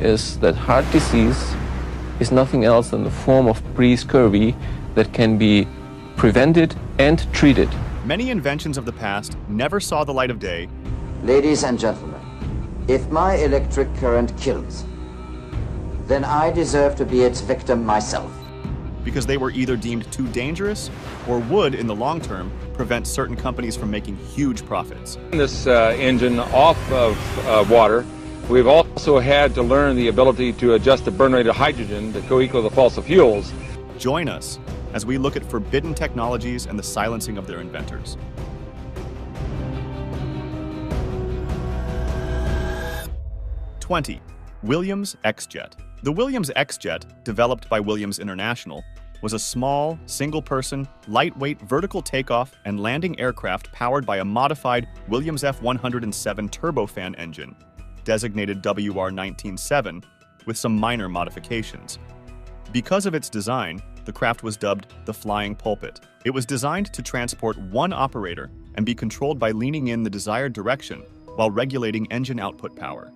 is that heart disease is nothing else than a form of pre-scurvy that can be prevented and treated. Many inventions of the past never saw the light of day. Ladies and gentlemen, if my electric current kills, then I deserve to be its victim myself. Because they were either deemed too dangerous or would, in the long term, prevent certain companies from making huge profits. This engine off of water, we've also had to learn the ability to adjust the burn rate of hydrogen to co-equal the fossil fuels. Join us as we look at forbidden technologies and the silencing of their inventors. Williams X-Jet. The Williams X-Jet, developed by Williams International, was a small, single-person, lightweight vertical takeoff and landing aircraft powered by a modified Williams F-107 turbofan engine, designated WR-19-7, with some minor modifications. Because of its design, the craft was dubbed the Flying Pulpit. It was designed to transport one operator and be controlled by leaning in the desired direction while regulating engine output power.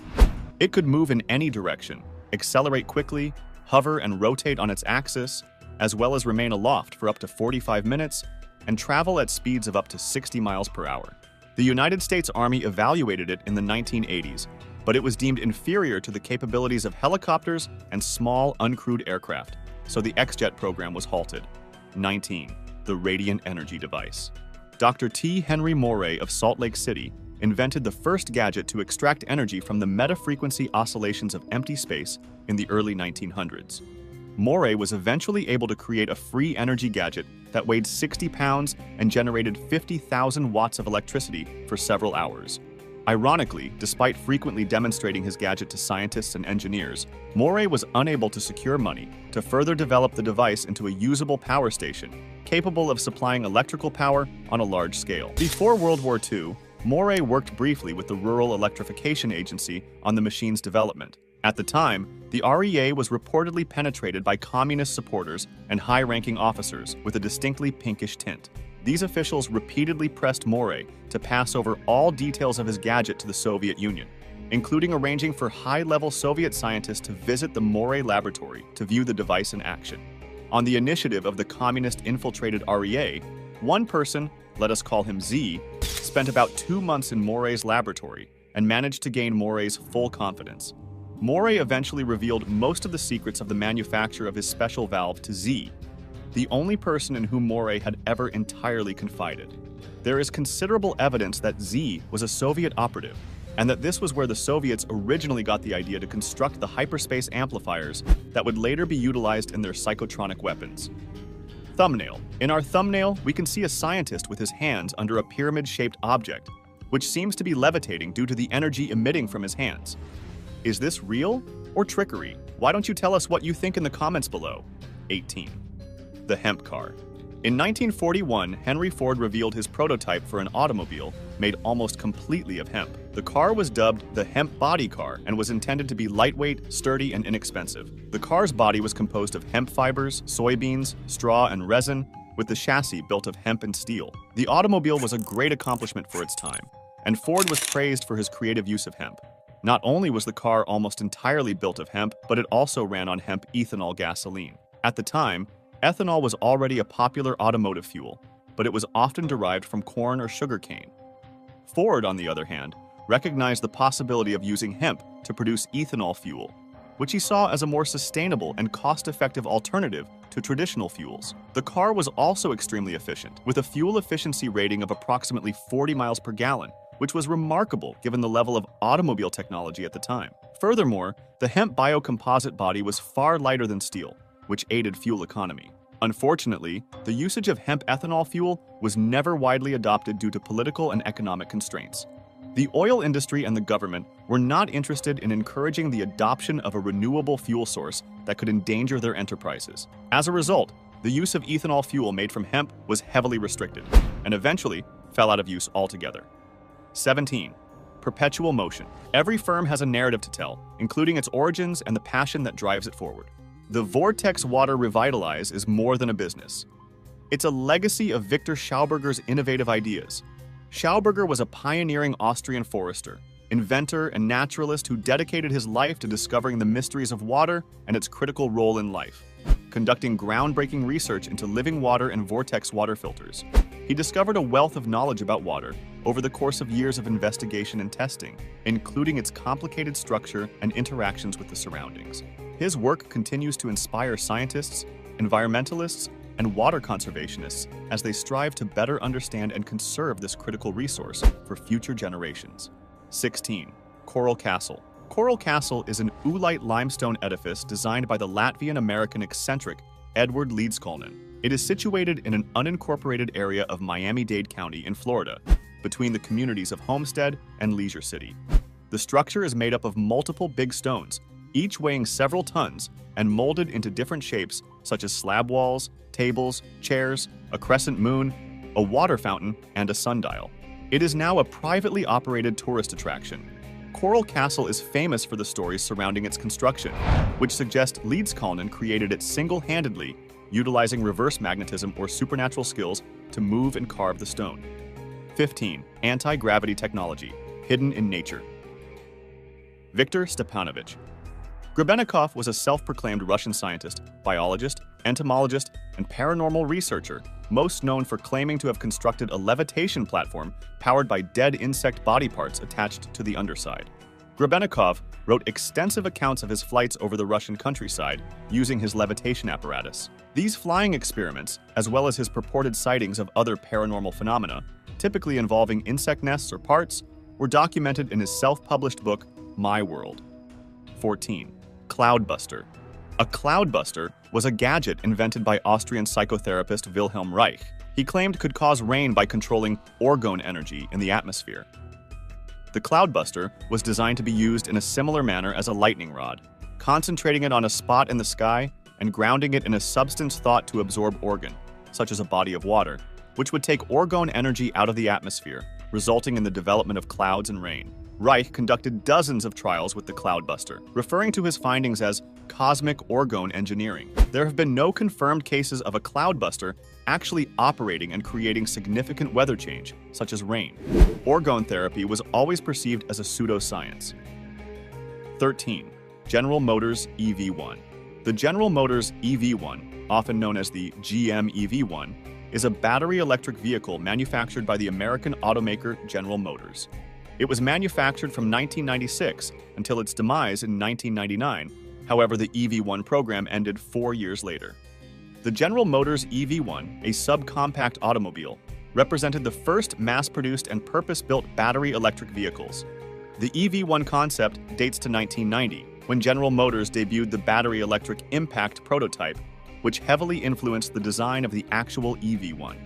It could move in any direction, accelerate quickly, hover and rotate on its axis, as well as remain aloft for up to 45 minutes and travel at speeds of up to 60 miles per hour. The United States Army evaluated it in the 1980s, but it was deemed inferior to the capabilities of helicopters and small, uncrewed aircraft, so the X-Jet program was halted. 19. The Radiant Energy Device. Dr. T. Henry Moray of Salt Lake City invented the first gadget to extract energy from the metafrequency oscillations of empty space in the early 1900s. Moray was eventually able to create a free energy gadget that weighed 60 pounds and generated 50,000 watts of electricity for several hours. Ironically, despite frequently demonstrating his gadget to scientists and engineers, Moray was unable to secure money to further develop the device into a usable power station, capable of supplying electrical power on a large scale. Before World War II, Moray worked briefly with the Rural Electrification Agency on the machine's development. At the time, the REA was reportedly penetrated by communist supporters and high-ranking officers with a distinctly pinkish tint. These officials repeatedly pressed Moray to pass over all details of his gadget to the Soviet Union, including arranging for high-level Soviet scientists to visit the Moray laboratory to view the device in action. On the initiative of the communist-infiltrated REA, one person, let us call him Z, spent about 2 months in Moray's laboratory and managed to gain Moray's full confidence. Moray eventually revealed most of the secrets of the manufacture of his special valve to Z, the only person in whom Moray had ever entirely confided. There is considerable evidence that Z was a Soviet operative, and that this was where the Soviets originally got the idea to construct the hyperspace amplifiers that would later be utilized in their psychotronic weapons. Thumbnail. In our thumbnail, we can see a scientist with his hands under a pyramid-shaped object, which seems to be levitating due to the energy emitting from his hands. Is this real or trickery? Why don't you tell us what you think in the comments below? 18. The hemp car. In 1941, Henry Ford revealed his prototype for an automobile made almost completely of hemp. The car was dubbed the hemp body car and was intended to be lightweight, sturdy, and inexpensive. The car's body was composed of hemp fibers, soybeans, straw, and resin, with the chassis built of hemp and steel. The automobile was a great accomplishment for its time, and Ford was praised for his creative use of hemp. Not only was the car almost entirely built of hemp, but it also ran on hemp ethanol gasoline. At the time, ethanol was already a popular automotive fuel, but it was often derived from corn or sugarcane. Ford, on the other hand, recognized the possibility of using hemp to produce ethanol fuel, which he saw as a more sustainable and cost-effective alternative to traditional fuels. The car was also extremely efficient, with a fuel efficiency rating of approximately 40 miles per gallon, which was remarkable given the level of automobile technology at the time. Furthermore, the hemp biocomposite body was far lighter than steel, which aided fuel economy. Unfortunately, the usage of hemp ethanol fuel was never widely adopted due to political and economic constraints. The oil industry and the government were not interested in encouraging the adoption of a renewable fuel source that could endanger their enterprises. As a result, the use of ethanol fuel made from hemp was heavily restricted, and eventually fell out of use altogether. 17. Perpetual motion. Every firm has a narrative to tell, including its origins and the passion that drives it forward. The Vortex Water Revitalize is more than a business. It's a legacy of Victor Schauberger's innovative ideas. Schauberger was a pioneering Austrian forester, inventor and naturalist who dedicated his life to discovering the mysteries of water and its critical role in life, conducting groundbreaking research into living water and vortex water filters. He discovered a wealth of knowledge about water over the course of years of investigation and testing, including its complicated structure and interactions with the surroundings. His work continues to inspire scientists, environmentalists, and water conservationists as they strive to better understand and conserve this critical resource for future generations. 16. Coral Castle. Coral Castle is an oolite limestone edifice designed by the Latvian-American eccentric Edward Leedskalnin. It is situated in an unincorporated area of Miami-Dade County in Florida, between the communities of Homestead and Leisure City. The structure is made up of multiple big stones, each weighing several tons and molded into different shapes such as slab walls, tables, chairs, a crescent moon, a water fountain, and a sundial. It is now a privately operated tourist attraction. Coral Castle is famous for the stories surrounding its construction, which suggest Leedskalnin created it single-handedly, utilizing reverse magnetism or supernatural skills to move and carve the stone. 15. Anti-gravity technology, hidden in nature. Viktor Stepanovich. Grebennikov was a self-proclaimed Russian scientist, biologist, entomologist, and paranormal researcher, most known for claiming to have constructed a levitation platform powered by dead insect body parts attached to the underside. Grebennikov wrote extensive accounts of his flights over the Russian countryside using his levitation apparatus. These flying experiments, as well as his purported sightings of other paranormal phenomena, typically involving insect nests or parts, were documented in his self-published book, My World. 14. Cloudbuster. A cloudbuster was a gadget invented by Austrian psychotherapist Wilhelm Reich. He claimed could cause rain by controlling orgone energy in the atmosphere. The cloudbuster was designed to be used in a similar manner as a lightning rod, concentrating it on a spot in the sky and grounding it in a substance thought to absorb organ, such as a body of water, which would take orgone energy out of the atmosphere, resulting in the development of clouds and rain. Reich conducted dozens of trials with the cloudbuster, referring to his findings as cosmic orgone engineering. There have been no confirmed cases of a cloudbuster actually operating and creating significant weather change, such as rain. Orgone therapy was always perceived as a pseudoscience. 13. General Motors EV1. The General Motors EV1, often known as the GM EV1, is a battery electric vehicle manufactured by the American automaker General Motors. It was manufactured from 1996 until its demise in 1999. However, the EV1 program ended 4 years later. The General Motors EV1, a subcompact automobile, represented the first mass-produced and purpose-built battery electric vehicles. The EV1 concept dates to 1990, when General Motors debuted the battery electric Impact prototype, which heavily influenced the design of the actual EV1.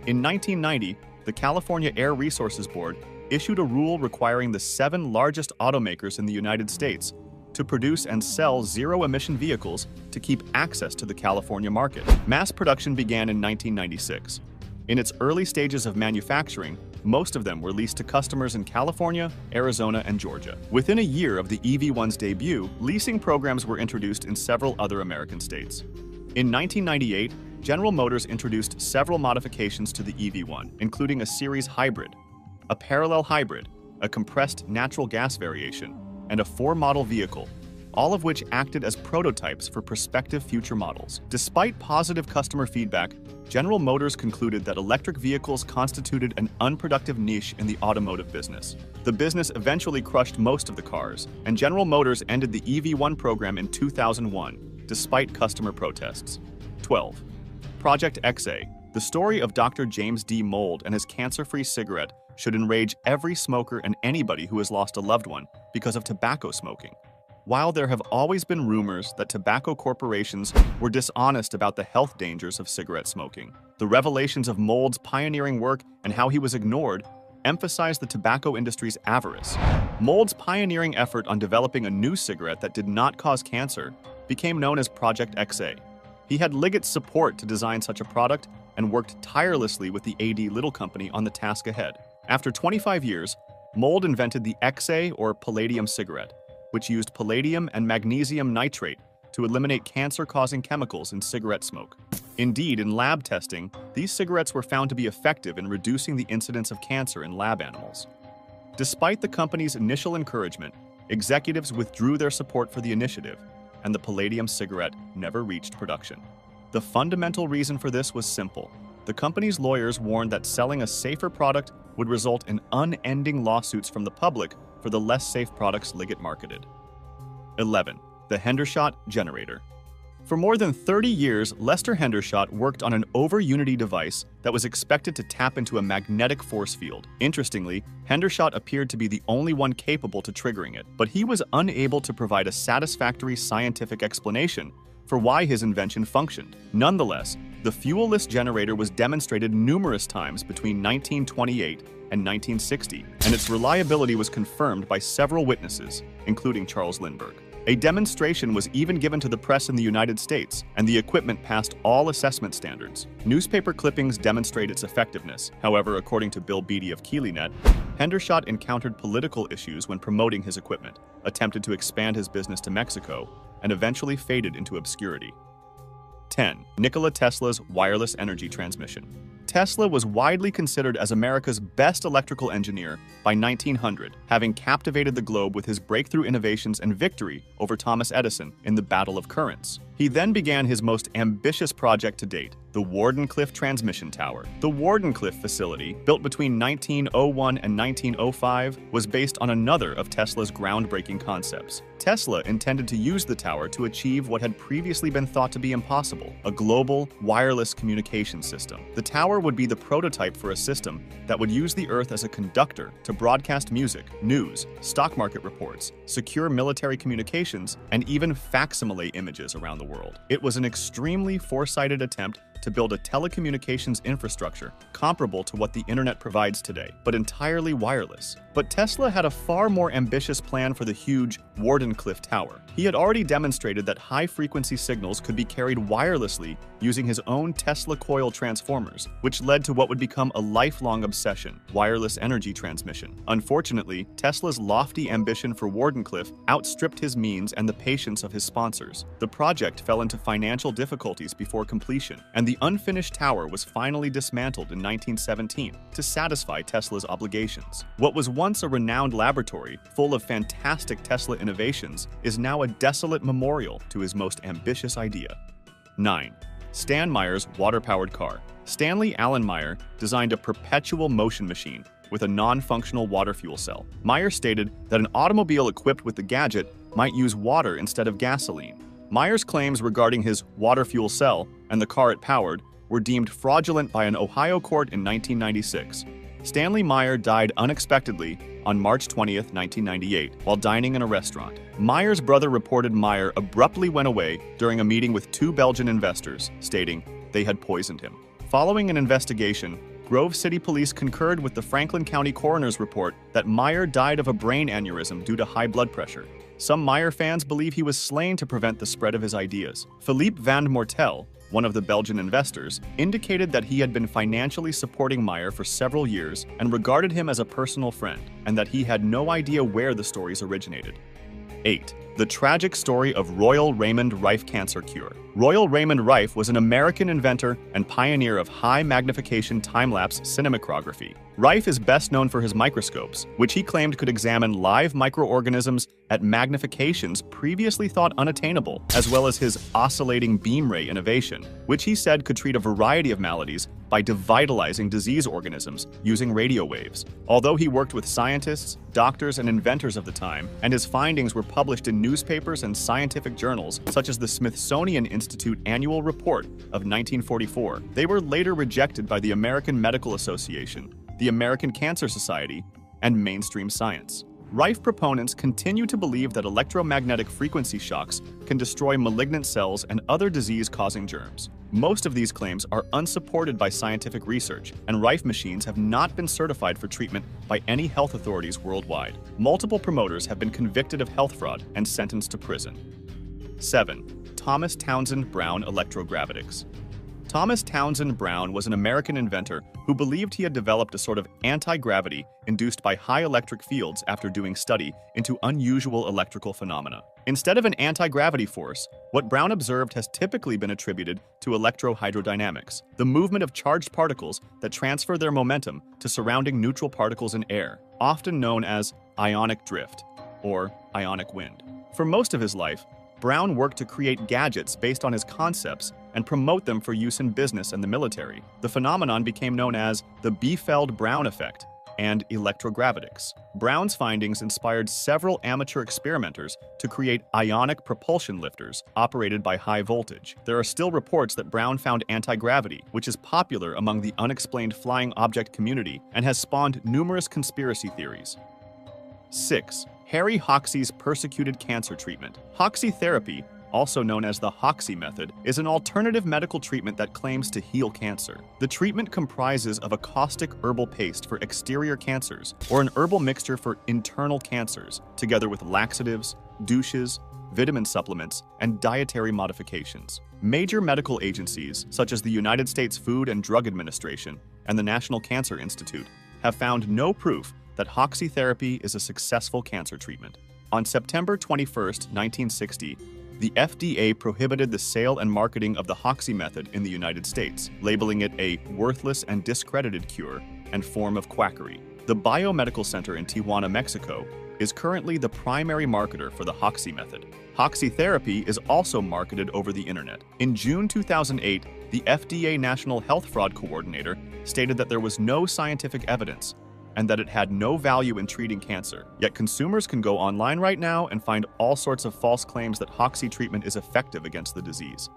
In 1990, the California Air Resources Board issued a rule requiring the 7 largest automakers in the United States to produce and sell zero-emission vehicles to keep access to the California market. Mass production began in 1996. In its early stages of manufacturing, most of them were leased to customers in California, Arizona, and Georgia. Within a year of the EV1's debut, leasing programs were introduced in several other American states. In 1998, General Motors introduced several modifications to the EV1, including a series hybrid, a parallel hybrid, a compressed natural gas variation, and a 4-model vehicle, all of which acted as prototypes for prospective future models. Despite positive customer feedback, General Motors concluded that electric vehicles constituted an unproductive niche in the automotive business. The business eventually crushed most of the cars, and General Motors ended the EV1 program in 2001, despite customer protests. 12. Project XA. The story of Dr. James D. Mould and his cancer-free cigarette should enrage every smoker and anybody who has lost a loved one because of tobacco smoking. While there have always been rumors that tobacco corporations were dishonest about the health dangers of cigarette smoking, the revelations of Mould's pioneering work and how he was ignored emphasize the tobacco industry's avarice. Mould's pioneering effort on developing a new cigarette that did not cause cancer became known as Project XA. He had Liggett's support to design such a product and worked tirelessly with the A.D. Little Company on the task ahead. After 25 years, Mould invented the XA or palladium cigarette, which used palladium and magnesium nitrate to eliminate cancer-causing chemicals in cigarette smoke. Indeed, in lab testing, these cigarettes were found to be effective in reducing the incidence of cancer in lab animals. Despite the company's initial encouragement, executives withdrew their support for the initiative, and the Palladium cigarette never reached production. The fundamental reason for this was simple. The company's lawyers warned that selling a safer product would result in unending lawsuits from the public for the less safe products Liggett marketed. 11. The Hendershot generator. For more than 30 years, Lester Hendershot worked on an over-unity device that was expected to tap into a magnetic force field. Interestingly, Hendershot appeared to be the only one capable to triggering it, but he was unable to provide a satisfactory scientific explanation for why his invention functioned. Nonetheless, the fuel-less generator was demonstrated numerous times between 1928 and 1960, and its reliability was confirmed by several witnesses, including Charles Lindbergh. A demonstration was even given to the press in the United States, and the equipment passed all assessment standards. Newspaper clippings demonstrate its effectiveness. However, according to Bill Beatty of KeelyNet, Hendershot encountered political issues when promoting his equipment, attempted to expand his business to Mexico, and eventually faded into obscurity. 10. Nikola Tesla's wireless energy transmission. Tesla was widely considered as America's best electrical engineer by 1900, having captivated the globe with his breakthrough innovations and victory over Thomas Edison in the Battle of Currents. He then began his most ambitious project to date, the Wardenclyffe Transmission Tower. The Wardenclyffe facility, built between 1901 and 1905, was based on another of Tesla's groundbreaking concepts. Tesla intended to use the tower to achieve what had previously been thought to be impossible, a global, wireless communication system. The tower would be the prototype for a system that would use the Earth as a conductor to broadcast music, news, stock market reports, secure military communications, and even facsimile images around the world. It was an extremely foresighted attempt to build a telecommunications infrastructure comparable to what the internet provides today, but entirely wireless. But Tesla had a far more ambitious plan for the huge Wardenclyffe Tower. He had already demonstrated that high-frequency signals could be carried wirelessly using his own Tesla coil transformers, which led to what would become a lifelong obsession: wireless energy transmission. Unfortunately, Tesla's lofty ambition for Wardenclyffe outstripped his means and the patience of his sponsors. The project fell into financial difficulties before completion, and the unfinished tower was finally dismantled in 1917 to satisfy Tesla's obligations. What was once a renowned laboratory full of fantastic Tesla innovations is now a desolate memorial to his most ambitious idea. 9. Stan Meyer's water-powered car. Stanley Allen Meyer designed a perpetual motion machine with a non-functional water fuel cell. Meyer stated that an automobile equipped with the gadget might use water instead of gasoline. Meyer's claims regarding his water fuel cell and the car it powered were deemed fraudulent by an Ohio court in 1996. Stanley Meyer died unexpectedly on March 20, 1998, while dining in a restaurant. Meyer's brother reported Meyer abruptly went away during a meeting with two Belgian investors, stating they had poisoned him. Following an investigation, Grove City Police concurred with the Franklin County Coroner's report that Meyer died of a brain aneurysm due to high blood pressure. Some Meyer fans believe he was slain to prevent the spread of his ideas. Philippe Van Mortel, one of the Belgian investors, indicated that he had been financially supporting Meyer for several years and regarded him as a personal friend, and that he had no idea where the stories originated. 8. The tragic story of Royal Raymond Rife cancer cure. Royal Raymond Rife was an American inventor and pioneer of high-magnification time-lapse cinematography. Rife is best known for his microscopes, which he claimed could examine live microorganisms at magnifications previously thought unattainable, as well as his oscillating beam ray innovation, which he said could treat a variety of maladies by devitalizing disease organisms using radio waves. Although he worked with scientists, doctors, and inventors of the time, and his findings were published in newspapers and scientific journals such as the Smithsonian Institute Annual Report of 1944, they were later rejected by the American Medical Association, the American Cancer Society, and mainstream science. Rife proponents continue to believe that electromagnetic frequency shocks can destroy malignant cells and other disease-causing germs. Most of these claims are unsupported by scientific research, and Rife machines have not been certified for treatment by any health authorities worldwide. Multiple promoters have been convicted of health fraud and sentenced to prison. 7. Thomas Townsend Brown electrogravitics. Thomas Townsend Brown was an American inventor who believed he had developed a sort of anti-gravity induced by high electric fields after doing study into unusual electrical phenomena. Instead of an anti-gravity force, what Brown observed has typically been attributed to electrohydrodynamics, the movement of charged particles that transfer their momentum to surrounding neutral particles in air, often known as ionic drift or ionic wind. For most of his life, Brown worked to create gadgets based on his concepts and promote them for use in business and the military. The phenomenon became known as the Biefeld-Brown effect and electrogravitics. Brown's findings inspired several amateur experimenters to create ionic propulsion lifters operated by high voltage. There are still reports that Brown found anti-gravity, which is popular among the unexplained flying object community and has spawned numerous conspiracy theories. 6. Harry Hoxsey's persecuted cancer treatment. Hoxsey therapy, also known as the Hoxsey method, is an alternative medical treatment that claims to heal cancer. The treatment comprises of a caustic herbal paste for exterior cancers or an herbal mixture for internal cancers, together with laxatives, douches, vitamin supplements, and dietary modifications. Major medical agencies, such as the United States Food and Drug Administration and the National Cancer Institute, have found no proof that Hoxsey therapy is a successful cancer treatment. On September 21, 1960, the FDA prohibited the sale and marketing of the Hoxsey method in the United States, labeling it a worthless and discredited cure and form of quackery. The Biomedical Center in Tijuana, Mexico, is currently the primary marketer for the Hoxsey method. Hoxsey therapy is also marketed over the internet. In June 2008, the FDA National Health Fraud Coordinator stated that there was no scientific evidence and that it had no value in treating cancer. Yet consumers can go online right now and find all sorts of false claims that Hoxsey treatment is effective against the disease.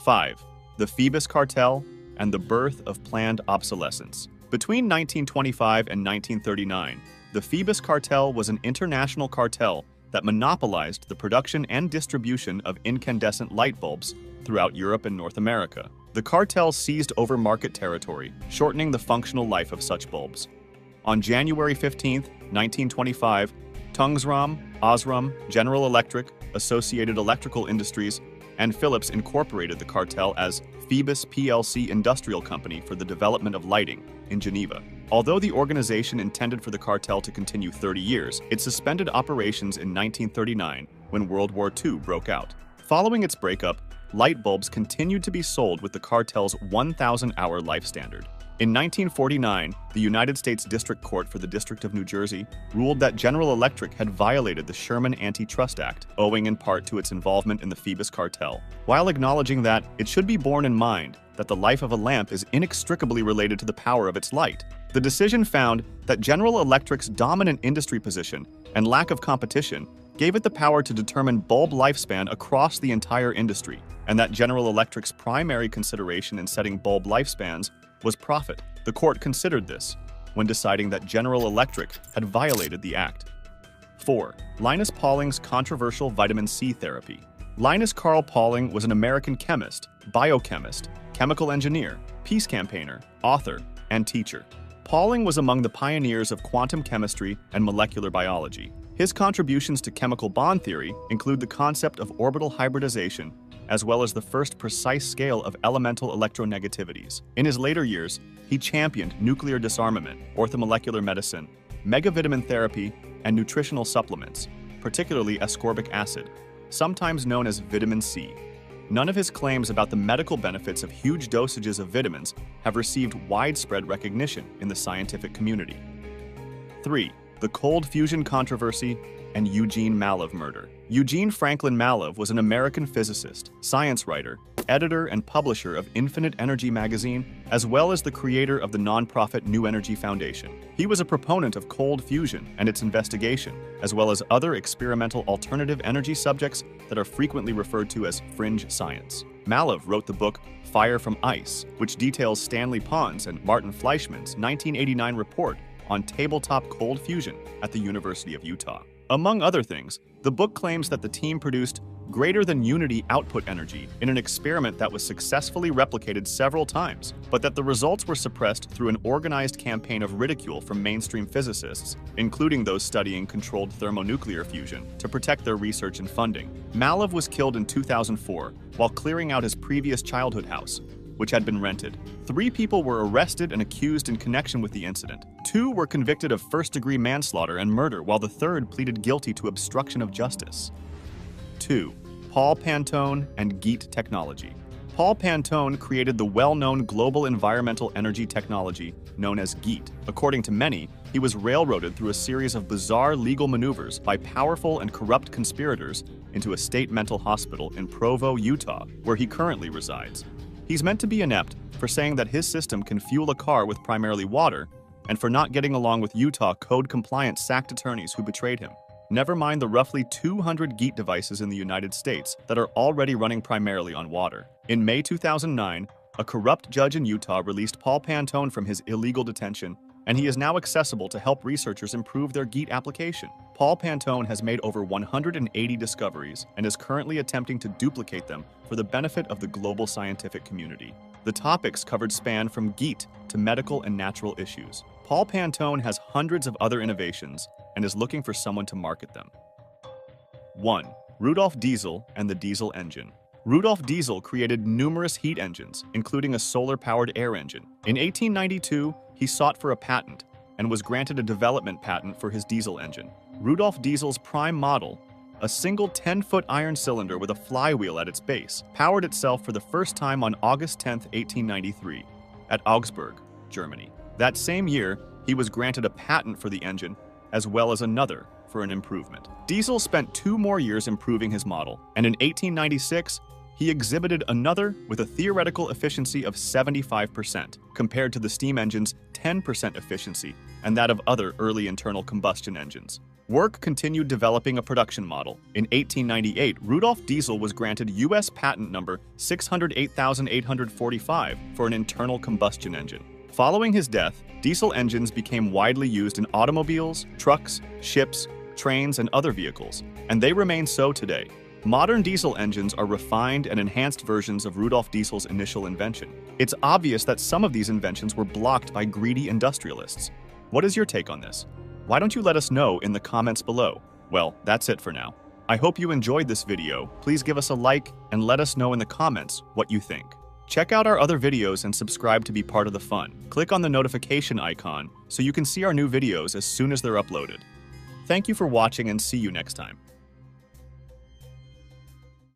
5. The Phoebus Cartel and the birth of planned obsolescence. Between 1925 and 1939, the Phoebus Cartel was an international cartel that monopolized the production and distribution of incandescent light bulbs throughout Europe and North America. The cartel seized over market territory, shortening the functional life of such bulbs. On January 15, 1925, Tungsram, Osram, General Electric, Associated Electrical Industries, and Philips incorporated the cartel as Phoebus plc Industrial Company for the Development of Lighting in Geneva. Although the organization intended for the cartel to continue 30 years, it suspended operations in 1939 when World War II broke out. Following its breakup, light bulbs continued to be sold with the cartel's 1,000-hour life standard. In 1949, the United States District Court for the District of New Jersey ruled that General Electric had violated the Sherman Antitrust Act, owing in part to its involvement in the Phoebus cartel, while acknowledging that it should be borne in mind that the life of a lamp is inextricably related to the power of its light. The decision found that General Electric's dominant industry position and lack of competition gave it the power to determine bulb lifespan across the entire industry, and that General Electric's primary consideration in setting bulb lifespans was profit. The court considered this when deciding that General Electric had violated the act. 4. Linus Pauling's controversial vitamin C therapy. Linus Carl Pauling was an American chemist, biochemist, chemical engineer, peace campaigner, author, and teacher. Pauling was among the pioneers of quantum chemistry and molecular biology. His contributions to chemical bond theory include the concept of orbital hybridization, as well as the first precise scale of elemental electronegativities. In his later years, he championed nuclear disarmament, orthomolecular medicine, megavitamin therapy, and nutritional supplements, particularly ascorbic acid, sometimes known as vitamin C. None of his claims about the medical benefits of huge dosages of vitamins have received widespread recognition in the scientific community. 3. The cold fusion controversy and Eugene Mallove murder. Eugene Franklin Mallove was an American physicist, science writer, editor, and publisher of Infinite Energy magazine, as well as the creator of the nonprofit New Energy Foundation. He was a proponent of cold fusion and its investigation, as well as other experimental alternative energy subjects that are frequently referred to as fringe science. Mallove wrote the book Fire from Ice, which details Stanley Pond's and Martin Fleischmann's 1989 report on tabletop cold fusion at the University of Utah. Among other things, the book claims that the team produced greater than unity output energy in an experiment that was successfully replicated several times, but that the results were suppressed through an organized campaign of ridicule from mainstream physicists, including those studying controlled thermonuclear fusion, to protect their research and funding. Mallove was killed in 2004 while clearing out his previous childhood house, which had been rented. 3 people were arrested and accused in connection with the incident. 2 were convicted of first-degree manslaughter and murder, while the third pleaded guilty to obstruction of justice. 2. Paul Pantone and GEET technology. Paul Pantone created the well-known global environmental energy technology known as GEET. According to many, he was railroaded through a series of bizarre legal maneuvers by powerful and corrupt conspirators into a state mental hospital in Provo, Utah, where he currently resides. He's meant to be inept for saying that his system can fuel a car with primarily water, and for not getting along with Utah code-compliant SACT attorneys who betrayed him. Never mind the roughly 200 GEET devices in the United States that are already running primarily on water. In May 2009, a corrupt judge in Utah released Paul Pantone from his illegal detention, and he is now accessible to help researchers improve their GEET application. Paul Pantone has made over 180 discoveries and is currently attempting to duplicate them for the benefit of the global scientific community. The topics covered span from GEET to medical and natural issues. Paul Pantone has hundreds of other innovations and is looking for someone to market them. 1. Rudolf Diesel and the diesel engine. Rudolf Diesel created numerous heat engines, including a solar-powered air engine. In 1892, he sought for a patent and was granted a development patent for his diesel engine. Rudolf Diesel's prime model, a single 10-foot iron cylinder with a flywheel at its base, powered itself for the first time on August 10, 1893, at Augsburg, Germany. That same year, he was granted a patent for the engine, as well as another for an improvement. Diesel spent 2 more years improving his model, and in 1896, he exhibited another with a theoretical efficiency of 75%, compared to the steam engine's 10% efficiency and that of other early internal combustion engines. Work continued developing a production model. In 1898, Rudolf Diesel was granted U.S. patent number 608,845 for an internal combustion engine. Following his death, diesel engines became widely used in automobiles, trucks, ships, trains, and other vehicles, and they remain so today. Modern diesel engines are refined and enhanced versions of Rudolf Diesel's initial invention. It's obvious that some of these inventions were blocked by greedy industrialists. What is your take on this? Why don't you let us know in the comments below? Well, that's it for now. I hope you enjoyed this video. Please give us a like and let us know in the comments what you think. Check out our other videos and subscribe to be part of the fun. Click on the notification icon so you can see our new videos as soon as they're uploaded. Thank you for watching and see you next time.